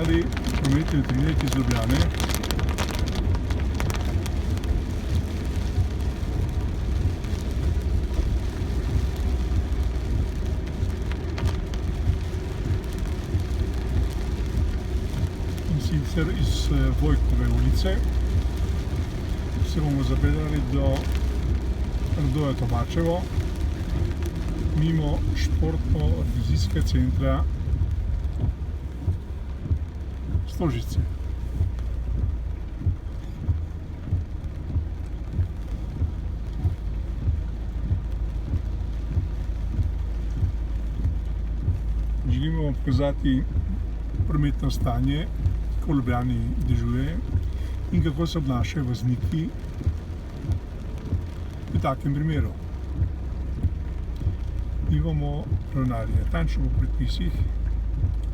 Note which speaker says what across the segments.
Speaker 1: zapeljali prometni utrinek iz Ljubljane. In sicer iz Vojkove ulice se bomo zapeljali do Radoja Tomačevo, mimo športno-rekreacijskega centra Stožice. Želimo vam pokazati prometno stanje, ko v Ljubljani dežuje in kako se obnašajo vozniki v takem primeru. Mi bomo ravnali natančno po predpisih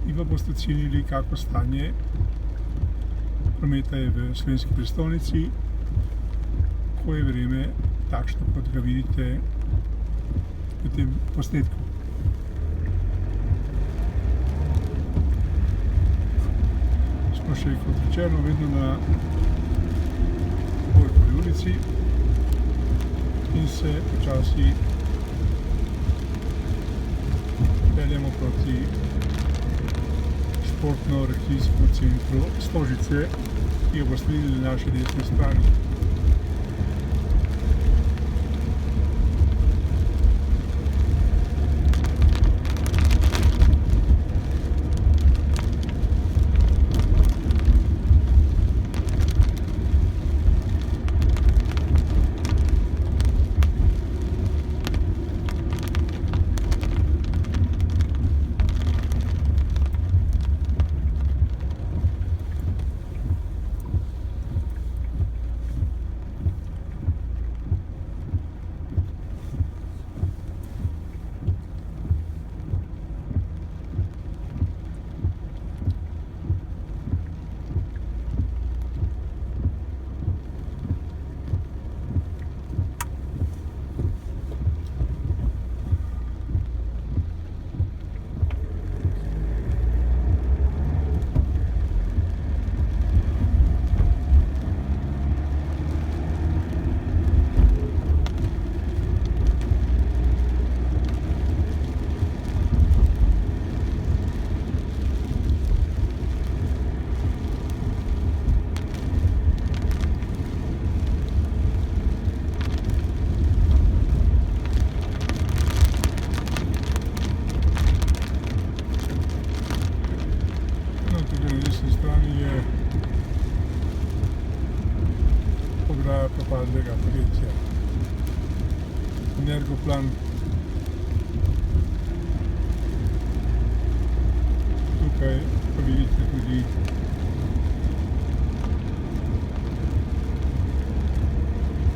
Speaker 1: in pa boste ocenili, kako stanje prometa je v slovenski prestolnici, ko je vreme takšno, kot ga vidite v tem posnetku. Smo še, kot rečeno, vedno na Vojkovi ulici in se počasi peljemo proti športno-rekreacijskemu centru Stožice, ki jo boste videli na naši desni strani. Ograja propadlega podjetja Energoplan. Tukaj pa vidite tudi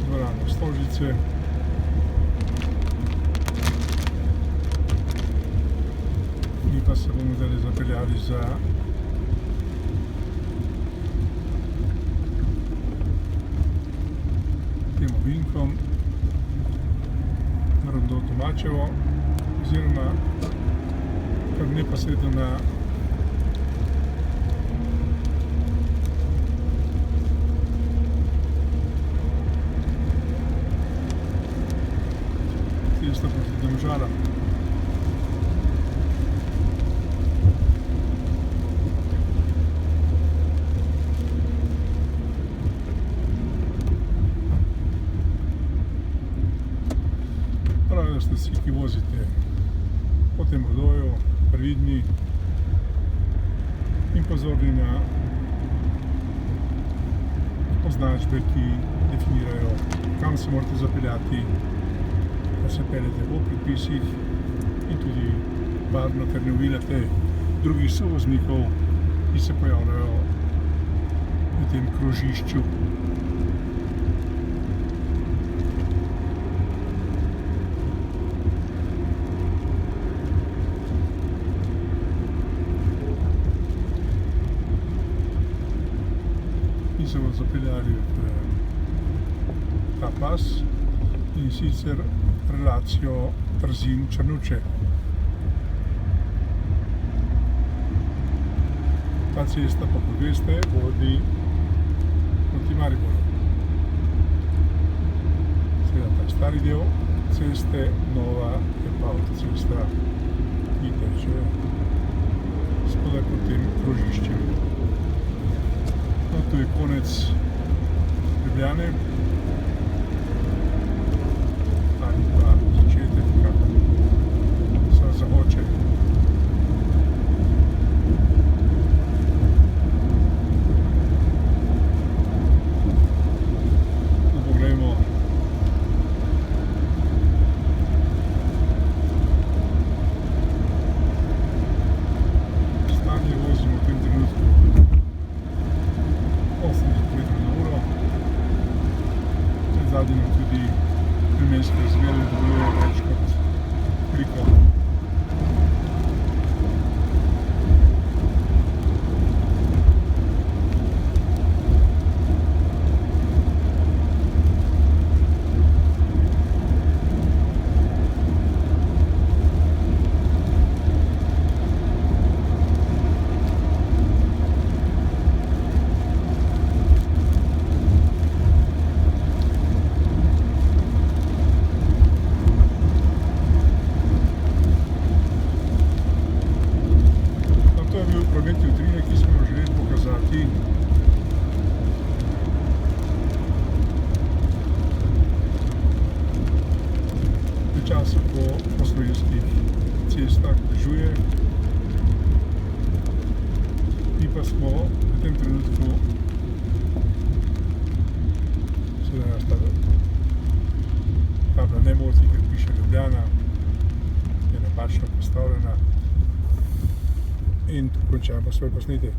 Speaker 1: dvorano Stožice. Mi pa se bomo zdaj zapeljali za tem ovinkom na Radojo Tomačevo, oziroma kar neposredno na cesto proti Domžalam. Da ste vsi, ki vozite po tem Radoju, previdni in pozorni na označbe, ki definirajo, kam se morate zapeljati, da se peljete po predpisih in tudi varno, ker ne ovirate drugih sovoznikov, ki se pojavljajo v tem krožišču. Mi se bomo zapeljali v ta pas in sicer relacijo Trzin-Črnuče. Ta cesta, pa kot veste, vodi proti Mariboru. Seveda ta stari del ceste, nova je pa avtocesta, ki teče spodaj pod tem krožiščem. No, tu je konec Ljubljane. Ali pa začetek, kako se zahoče. Poglejmo. Stanje vozimo v tem trenutku 80 km/h. Zadnji nam tudi vremenske razmere dovoljujejo več kot veliko. Prometne utrine, ki smo jo želeli pokazati. V času, ko po slovenskih cestah dežuje, mi pa smo v tem trenutku, seveda nas tabla ne moti, ker piše Ljubljana, je napačno postavljena. In tu končamo svoj posnetek.